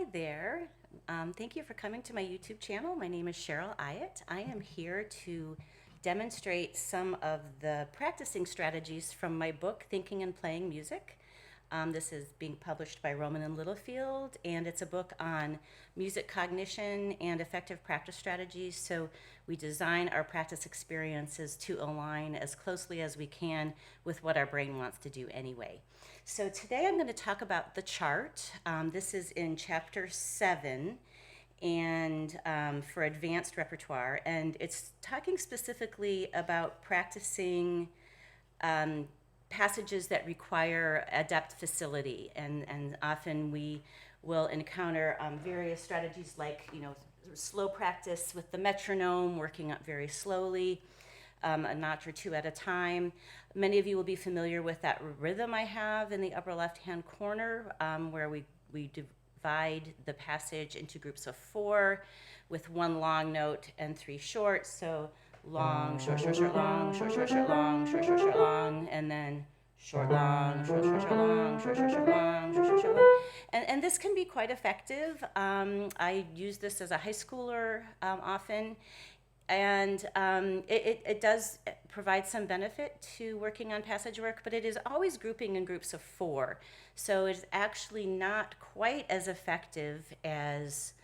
Hi there. Thank you for coming to my YouTube channel. My name is Sheryl Iott. I am here to demonstrate some of the practicing strategies from my book, Thinking and Playing Music. This is being published by Rowman and Littlefield, and it's a book on music cognition and effective practice strategies. So we design our practice experiences to align as closely as we can with what our brain wants to do anyway. So today I'm going to talk about the chart. This is in chapter 7 and for advanced repertoire, and it's talking specifically about practicing passages that require adept facility, and often we will encounter various strategies like, slow practice with the metronome, working up very slowly, a notch or two at a time. Many of you will be familiar with that rhythm I have in the upper left-hand corner, where we divide the passage into groups of 4 with 1 long note and 3 short. So long, short, short, short, long, short, short, short, long, short, short, short, long, and then short, long, short, short, short, long, short, short, short, long, short, short, short, long. And this can be quite effective. I use this as a high schooler often, and it does provide some benefit to working on passage work, but it is always grouping in groups of 4. So it's actually not quite as effective as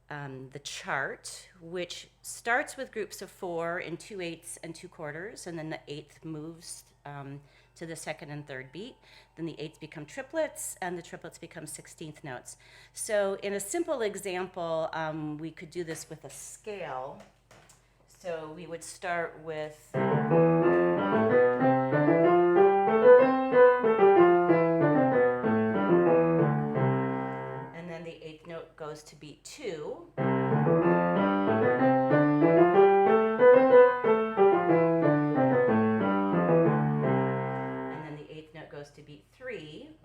the chart, which starts with groups of 4 in 2/8 and 2/4, and then the 8th moves to the 2nd and 3rd beat. Then the 8ths become triplets, and the triplets become 16th notes. So in a simple example, we could do this with a scale. So we would start with and then the 8th note goes to beat 2. And then the 8th note goes to beat 3.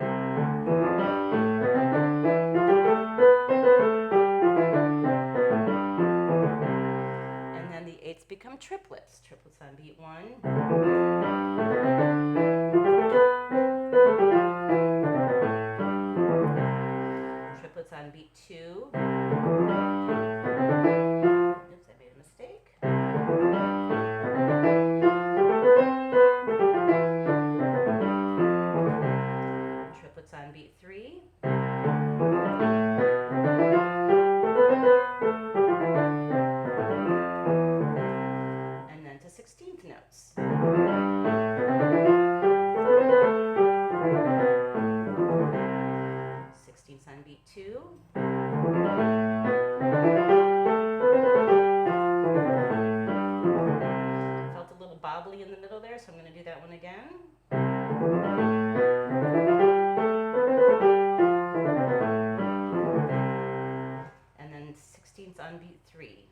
And then the 8ths become triplets. Triplets on beat 1. Triplets on beat 2. Oops, I made a mistake. Triplets on beat 3. And then to 16th notes. 16ths on beat 2. Felt a little bobbly in the middle there, so I'm going to do that one again. And then 16ths on beat 3.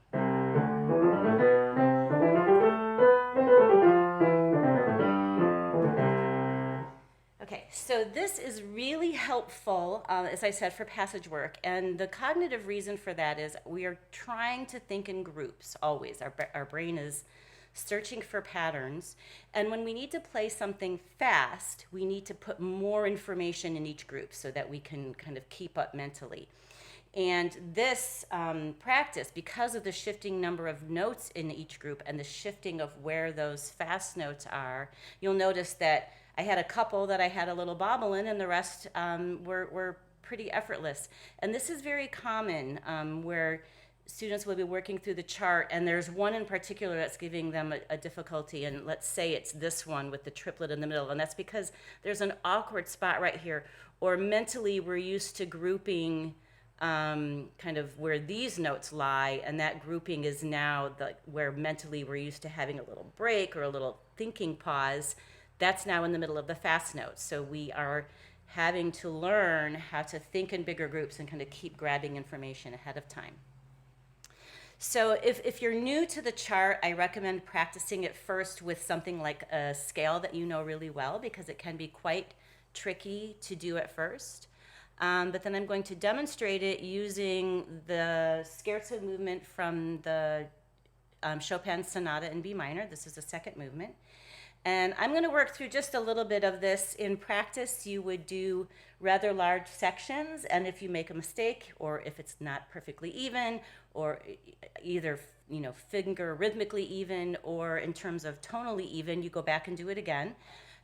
Okay, so this is really helpful, as I said, for passage work. And the cognitive reason for that is we are trying to think in groups always. Our brain is searching for patterns. And when we need to play something fast, we need to put more information in each group so that we can kind of keep up mentally. And this practice, because of the shifting number of notes in each group and the shifting of where those fast notes are, you'll notice that I had a couple that I had a little bobble in, and the rest were pretty effortless. And this is very common where students will be working through the chart, and there's one in particular that's giving them a difficulty, and let's say it's this one with the triplet in the middle, and that's because there's an awkward spot right here, or mentally we're used to grouping kind of where these notes lie, and that grouping is now where mentally we're used to having a little break or a little thinking pause. That's now in the middle of the fast notes. So we are having to learn how to think in bigger groups and kind of keep grabbing information ahead of time. So if you're new to the chart, I recommend practicing it first with something like a scale that you know really well, because it can be quite tricky to do at first. But then I'm going to demonstrate it using the scherzo movement from the Chopin Sonata in B minor. This is the 2nd movement. And I'm going to work through just a little bit of this. In practice, you would do rather large sections, and if you make a mistake, or if it's not perfectly even, or either finger rhythmically even, or in terms of tonally even, you go back and do it again.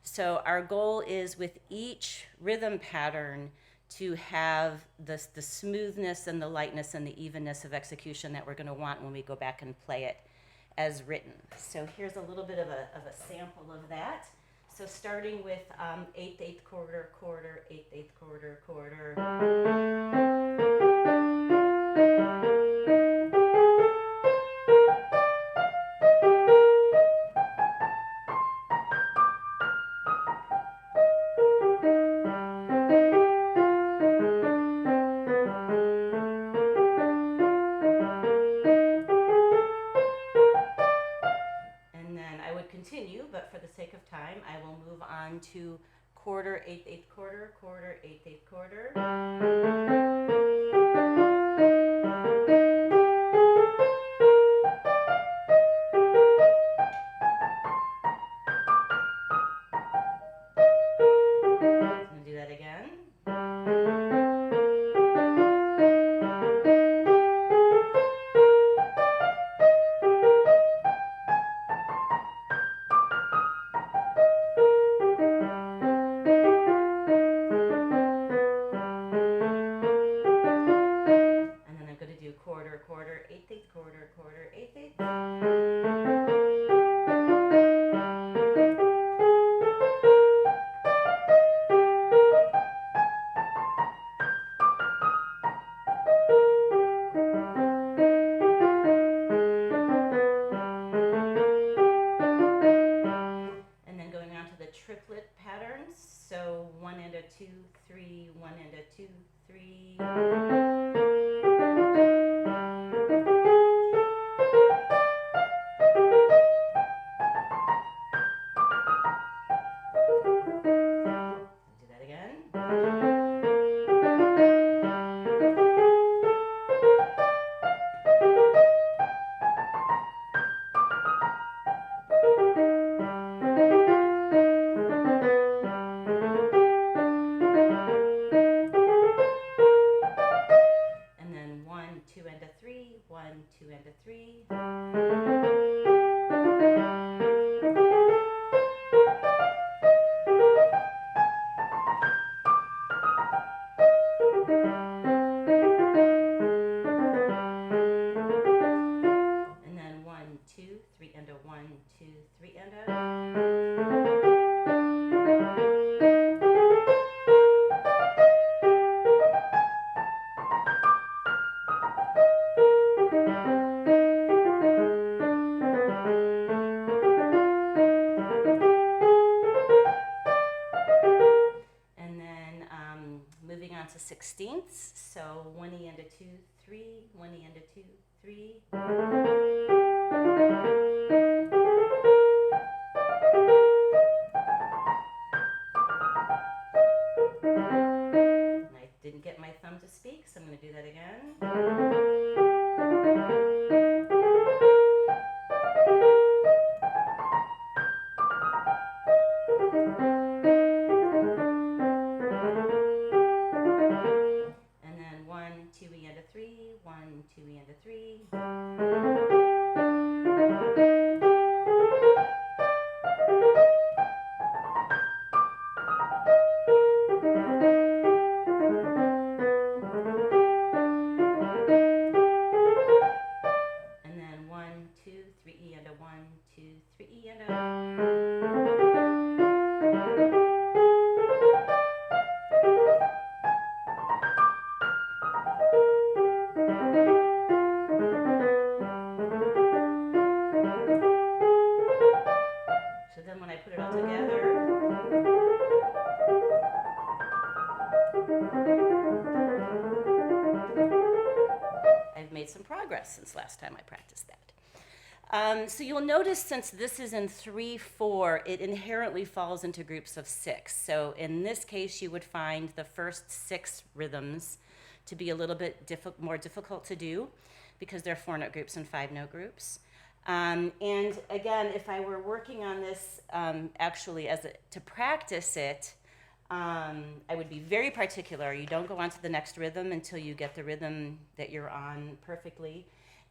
So our goal is with each rhythm pattern to have the smoothness and the lightness and the evenness of execution that we're going to want when we go back and play it as written. So here's a little bit of a sample of that. So starting with eighth, eighth quarter, quarter, eighth, eighth quarter, quarter. Continue, but for the sake of time, I will move on to quarter, eighth, eighth quarter, quarter, eighth, eighth quarter. I'm going to do that again. Quarter, eighth, eighth, quarter, quarter, eighth, eighth. And then going on to the triplet patterns. So 1 and a 2, 3, 1 and a 2, 3. To sixteenths, so 1 E and a 2, 3, 1 E and a 2, 3. And I didn't get my thumb to speak, so I'm going to do that again. Made some progress since last time I practiced that. So you'll notice since this is in 3/4, it inherently falls into groups of 6. So in this case, you would find the first 6 rhythms to be a little bit more difficult to do because they're 4-note groups and 5-note groups. And again, if I were working on this actually to practice it, I would be very particular. You don't go on to the next rhythm until you get the rhythm that you're on perfectly.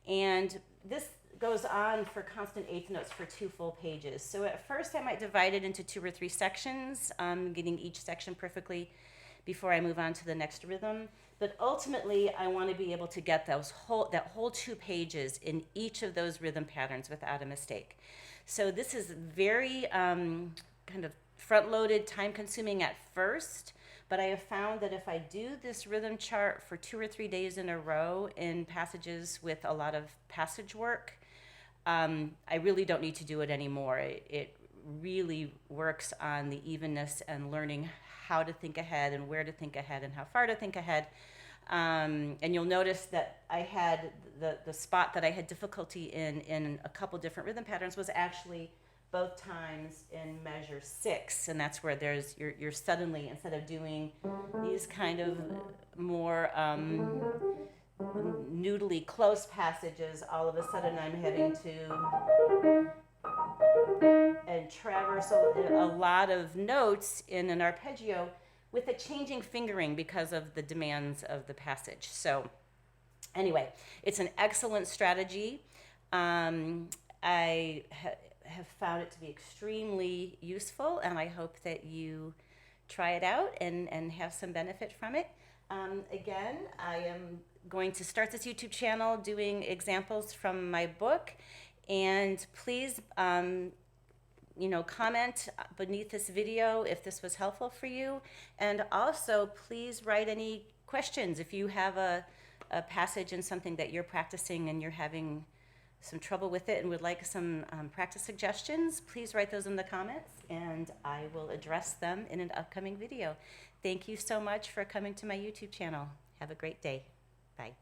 And this goes on for constant eighth notes for 2 full pages. So at first I might divide it into 2 or 3 sections, getting each section perfectly before I move on to the next rhythm. But ultimately, I want to be able to get that whole 2 pages in each of those rhythm patterns without a mistake. So this is very kind of front-loaded, time-consuming at first, but I have found that if I do this rhythm chart for 2 or 3 days in a row in passages with a lot of passage work, I really don't need to do it anymore. It really works on the evenness and learning how to think ahead and where to think ahead and how far to think ahead. And you'll notice that I had the spot that I had difficulty in a couple different rhythm patterns was actually both times in measure 6, and that's where you're suddenly, instead of doing these kind of more noodly close passages, all of a sudden I'm having to traverse a lot of notes in an arpeggio with a changing fingering because of the demands of the passage. So anyway, it's an excellent strategy. I have found it to be extremely useful, and I hope that you try it out and have some benefit from it. Again, I am going to start this YouTube channel doing examples from my book, and please comment beneath this video if this was helpful for you, and also please write any questions if you have a passage in something that you're practicing and you're having some trouble with it and would like some practice suggestions. Please write those in the comments and I will address them in an upcoming video. Thank you so much for coming to my YouTube channel. Have a great day. Bye.